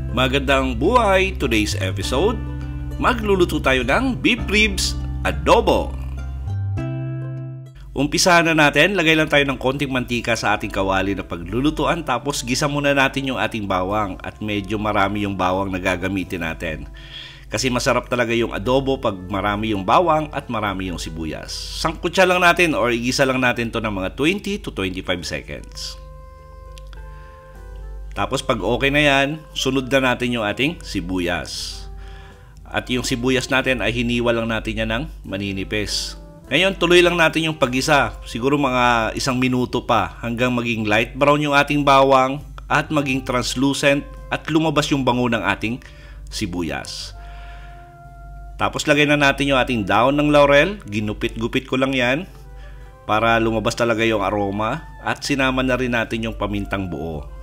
Magandang buhay! Today's episode, magluluto tayo ng beef ribs adobo. Umpisahan na natin, lagay lang tayo ng konting mantika sa ating kawali na paglulutuan, tapos gisa muna natin yung ating bawang at medyo marami yung bawang na gagamitin natin. Kasi masarap talaga yung adobo pag marami yung bawang at marami yung sibuyas. Sangkutsa lang natin or igisa lang natin to ng mga 20 to 25 seconds. Tapos pag okay na yan, sunod na natin yung ating sibuyas. At yung sibuyas natin ay hiniwa lang natin yan ng maninipis. Ngayon, tuloy lang natin yung pag-isa. Siguro mga 1 minuto pa hanggang maging light brown yung ating bawang at maging translucent at lumabas yung bango ng ating sibuyas. Tapos lagay na natin yung ating daon ng laurel. Ginupit-gupit ko lang yan para lumabas talaga yung aroma. At sinama na rin natin yung pamintang buo.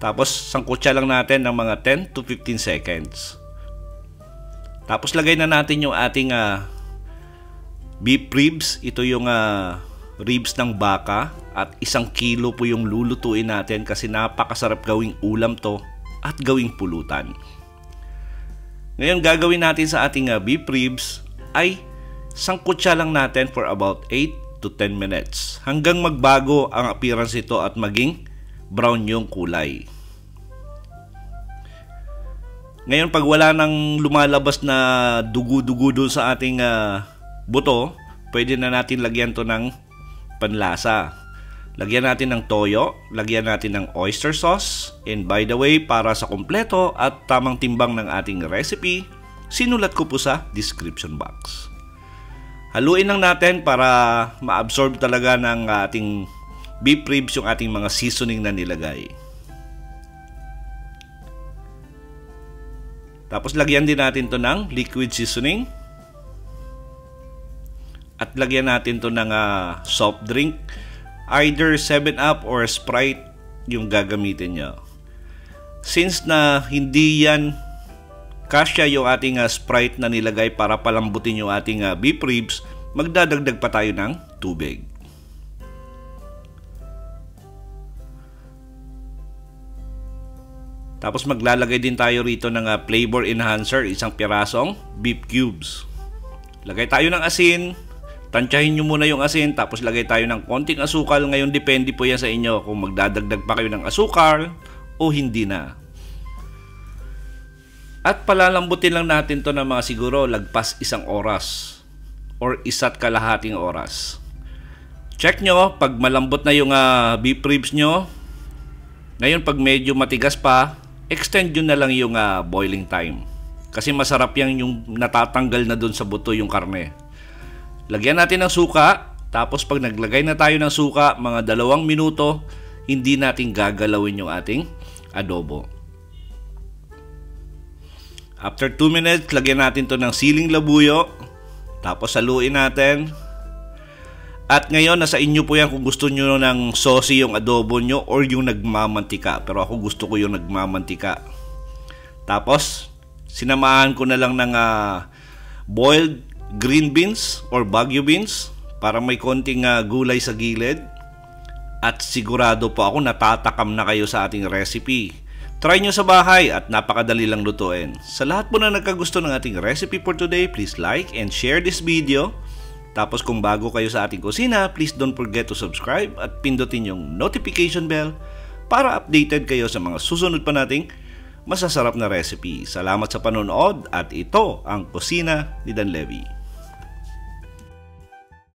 Tapos sangkutsa lang natin ng mga 10 to 15 seconds. Tapos lagay na natin yung ating beef ribs. Ito yung ribs ng baka. At 1 kilo po yung lulutuin natin kasi napakasarap gawing ulam to at gawing pulutan. Ngayon gagawin natin sa ating beef ribs ay sangkutsa lang natin for about 8 to 10 minutes. Hanggang magbago ang appearance ito at maging brown yung kulay. Ngayon pag wala nang lumalabas na dugo-dugo doon sa ating buto, pwede na natin lagyan to ng panlasa. Lagyan natin ng toyo, lagyan natin ng oyster sauce, and by the way, para sa kumpleto at tamang timbang ng ating recipe, sinulat ko po sa description box. Haluin lang natin para ma-absorb talaga ng ating beef ribs yung ating mga seasoning na nilagay. Tapos lagyan din natin to ng liquid seasoning. At lagyan natin to ng soft drink. Either 7-Up or Sprite yung gagamitin nyo. Since na hindi yan kasya yung ating Sprite na nilagay para palambutin yung ating beef ribs, magdadagdag pa tayo ng tubig. Tapos maglalagay din tayo rito ng flavor enhancer, 1 pirasong beef cubes. Lagay tayo ng asin. Tansyahin nyo muna yung asin, tapos lagay tayo ng konting asukal. Ngayon depende po yan sa inyo kung magdadagdag pa kayo ng asukal o hindi na. At palalambutin lang natin to ng mga siguro lagpas 1 oras or 1.5 oras. Check nyo pag malambot na yung beef ribs nyo. Ngayon pag medyo matigas pa, extend nyo na lang yung boiling time. Kasi masarap yan yung natatanggal na dun sa buto yung karne. Lagyan natin ng suka, tapos pag naglagay na tayo ng suka, mga 2 minuto, hindi natin gagalawin yung ating adobo. After 2 minutes, lagyan natin to ng siling labuyo, tapos haluin natin. At ngayon, nasa inyo po yan kung gusto nyo ng saucy yung adobo nyo or yung nagmamantika. Pero ako gusto ko yung nagmamantika. Tapos, sinamahan ko na lang ng boiled green beans or Baguio beans para may konting gulay sa gilid. At sigurado po ako natatakam na kayo sa ating recipe. Try nyo sa bahay at napakadali lang lutuin. Sa lahat po na nagkagusto ng ating recipe for today, please like and share this video. Tapos kung bago kayo sa ating kusina, please don't forget to subscribe at pindutin yung notification bell para updated kayo sa mga susunod pa nating masasarap na recipe. Salamat sa panonood at ito ang Kusina ni Dan Levy.